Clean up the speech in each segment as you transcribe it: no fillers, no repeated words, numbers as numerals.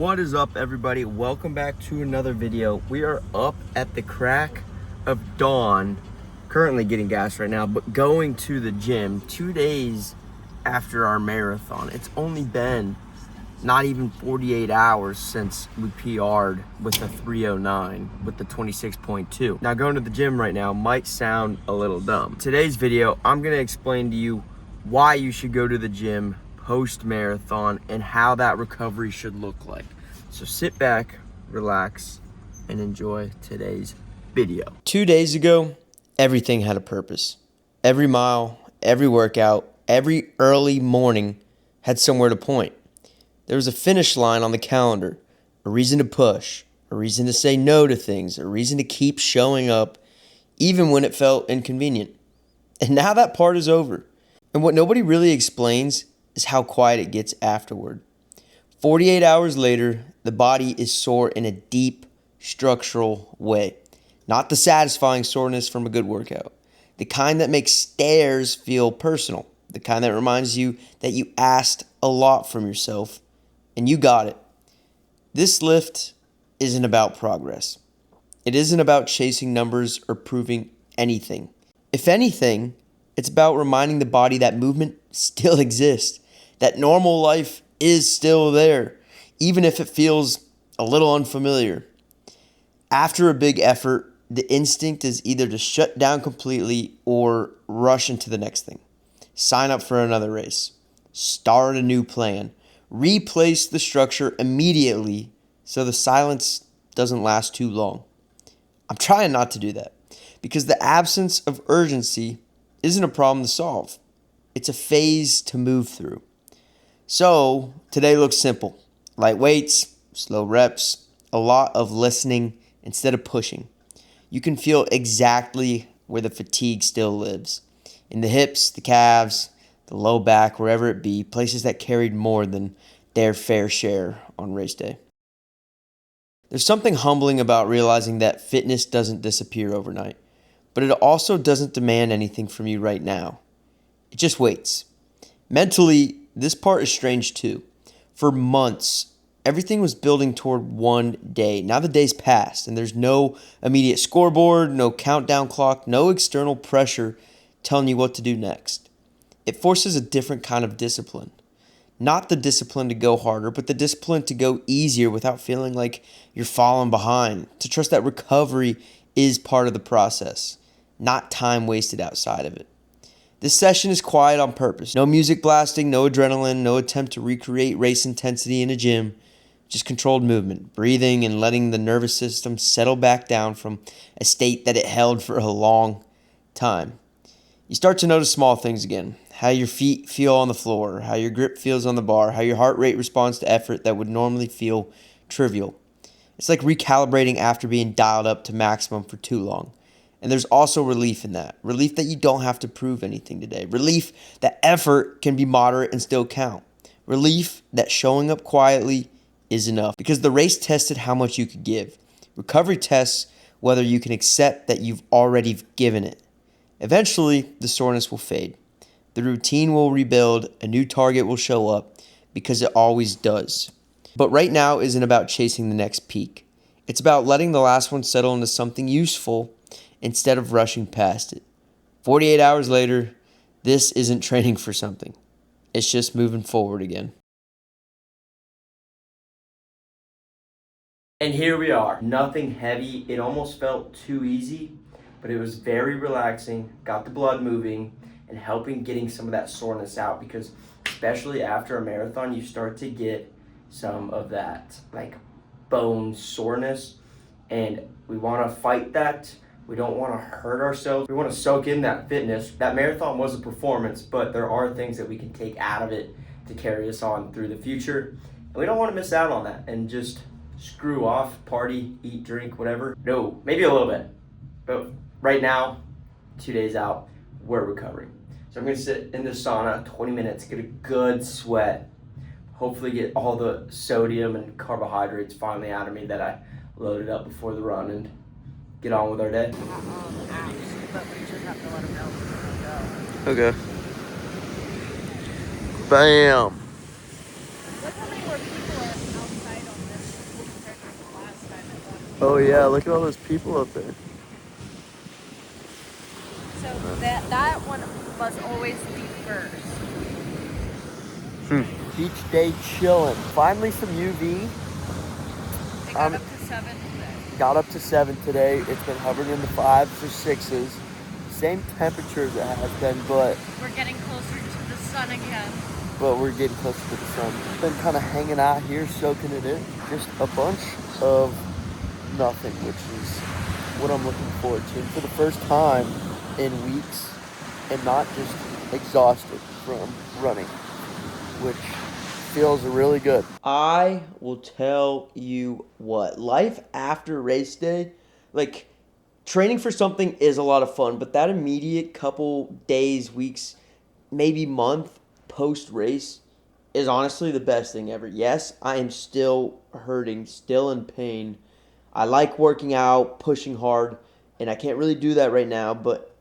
What is up, everybody? Welcome back to another video. We are up at the crack of dawn, currently getting gas right now, but going to the gym 2 days after our marathon. It's only been not even 48 hours since we PR'd with the 309 with the 26.2. Now, going to the gym right now might sound a little dumb. Today's video, I'm gonna explain to you why you should go to the gym post-marathon and how that recovery should look like. So sit back, relax, and enjoy today's video. 2 days ago, everything had a purpose. Every mile, every workout, every early morning had somewhere to point. There was a finish line on the calendar, a reason to push, a reason to say no to things, a reason to keep showing up, even when it felt inconvenient. And now that part is over. And what nobody really explains is how quiet it gets afterward. 48 hours later, the body is sore in a deep, structural way. Not the satisfying soreness from a good workout. The kind that makes stairs feel personal. The kind that reminds you that you asked a lot from yourself, and you got it. This lift isn't about progress. It isn't about chasing numbers or proving anything. If anything, it's about reminding the body that movement still exists, that normal life is still there, even if it feels a little unfamiliar. After a big effort, the instinct is either to shut down completely or rush into the next thing. Sign up for another race. Start a new plan. Replace the structure immediately so the silence doesn't last too long. I'm trying not to do that because the absence of urgency isn't a problem to solve. It's a phase to move through. So today looks simple. Light weights, slow reps, a lot of listening instead of pushing. You can feel exactly where the fatigue still lives. In the hips, the calves, the low back, wherever it be, places that carried more than their fair share on race day. There's something humbling about realizing that fitness doesn't disappear overnight, but it also doesn't demand anything from you right now. It just waits. Mentally, this part is strange too. For months, everything was building toward one day. Now the day's passed, and there's no immediate scoreboard, no countdown clock, no external pressure telling you what to do next. It forces a different kind of discipline. Not the discipline to go harder, but the discipline to go easier without feeling like you're falling behind. To trust that recovery is part of the process, not time wasted outside of it. This session is quiet on purpose. No music blasting, no adrenaline, no attempt to recreate race intensity in a gym. Just controlled movement, breathing, and letting the nervous system settle back down from a state that it held for a long time. You start to notice small things again. How your feet feel on the floor, how your grip feels on the bar, how your heart rate responds to effort that would normally feel trivial. It's like recalibrating after being dialed up to maximum for too long. And there's also relief in that. Relief that you don't have to prove anything today. Relief that effort can be moderate and still count. Relief that showing up quietly is enough. Because the race tested how much you could give. Recovery tests whether you can accept that you've already given it. Eventually, the soreness will fade. The routine will rebuild. A new target will show up because it always does. But right now isn't about chasing the next peak. It's about letting the last one settle into something useful instead of rushing past it. 48 hours later, this isn't training for something. It's just moving forward again. And here we are. Nothing heavy. It almost felt too easy, but it was very relaxing, got the blood moving, and helping getting some of that soreness out, because especially after a marathon, you start to get some of that like bone soreness, and we want to fight that. We don't want to hurt ourselves. We want to soak in that fitness. That marathon was a performance, but there are things that we can take out of it to carry us on through the future. And we don't want to miss out on that and just screw off, party, eat, drink, whatever. No, maybe a little bit. But right now, 2 days out, we're recovering. So I'm going to sit in the sauna 20 minutes, get a good sweat, hopefully get all the sodium and carbohydrates finally out of me that I loaded up before the run, and get on with our day. But we just have to let them know when we go. Okay. Bam. Look how many more people are outside on this Oh yeah, look at all those people up there. So that one must always be first. Beach day chilling. Finally some UV. It got up to 7 today. Got up to 7 today. It's been hovering in the 5s or 6s. Same temperature as it has been, but We're getting closer to the sun again. we're getting closer to the sun. Been kind of hanging out here, soaking it in. Just a bunch of nothing, which is what I'm looking forward to for the first time in weeks, and not just exhausted from running, which feels really good. I will tell you what, life after race day, like training for something is a lot of fun, but that immediate couple days, weeks, maybe month post race is honestly the best thing ever. Yes, I am still hurting, still in pain. I like working out, pushing hard, and I can't really do that right now, but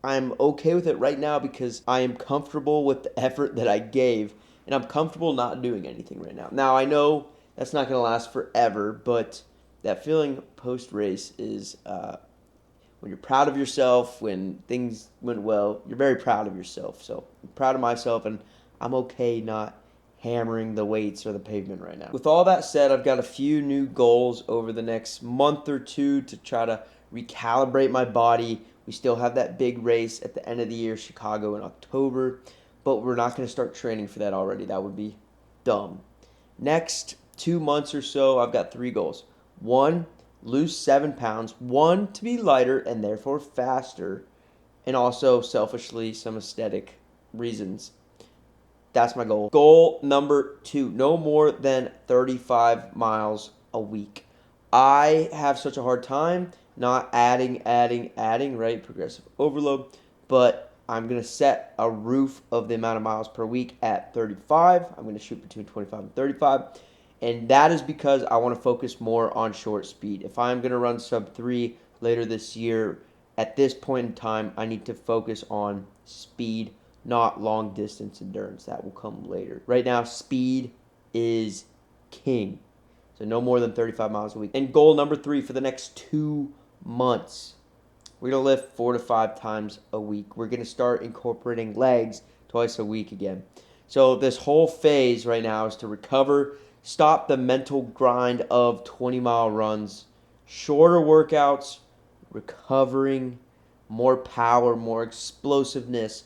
I'm okay with it right now because I am comfortable with the effort that I gave, and I'm comfortable not doing anything right now. Now, I know that's not going to last forever, but that feeling post race is when you're proud of yourself, when things went well, you're very proud of yourself. So I'm proud of myself, and I'm okay not hammering the weights or the pavement right now. With all that said, I've got a few new goals over the next month or two to try to recalibrate my body. We still have that big race at the end of the year, Chicago in October, but we're not going to start training for that already. That would be dumb. Next 2 months or so, I've got 3 goals. 1, lose 7 pounds. 1, to be lighter and therefore faster. And also, selfishly, some aesthetic reasons. That's my goal. Goal number 2, no more than 35 miles a week. I have such a hard time not adding, right? Progressive overload. But I'm going to set a roof of the amount of miles per week at 35. I'm going to shoot between 25 and 35. And that is because I want to focus more on short speed. If I'm going to run sub 3 later this year, at this point in time, I need to focus on speed, not long distance endurance. That will come later. Right now, speed is king. So no more than 35 miles a week. And goal number 3 for the next 2 months. We're going to lift 4 to 5 times a week. We're going to start incorporating legs twice a week again. So this whole phase right now is to recover, stop the mental grind of 20-mile runs, shorter workouts, recovering, more power, more explosiveness,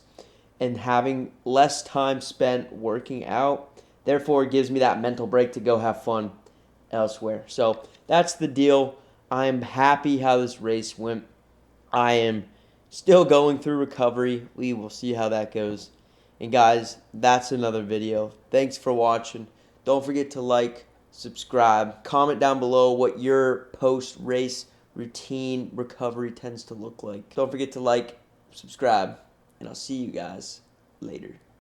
and having less time spent working out. Therefore, it gives me that mental break to go have fun elsewhere. So that's the deal. I'm happy how this race went. I am still going through recovery. We will see how that goes. And guys, that's another video. Thanks for watching. Don't forget to like, subscribe, comment down below what your post-race routine recovery tends to look like. Don't forget to like, subscribe, and I'll see you guys later.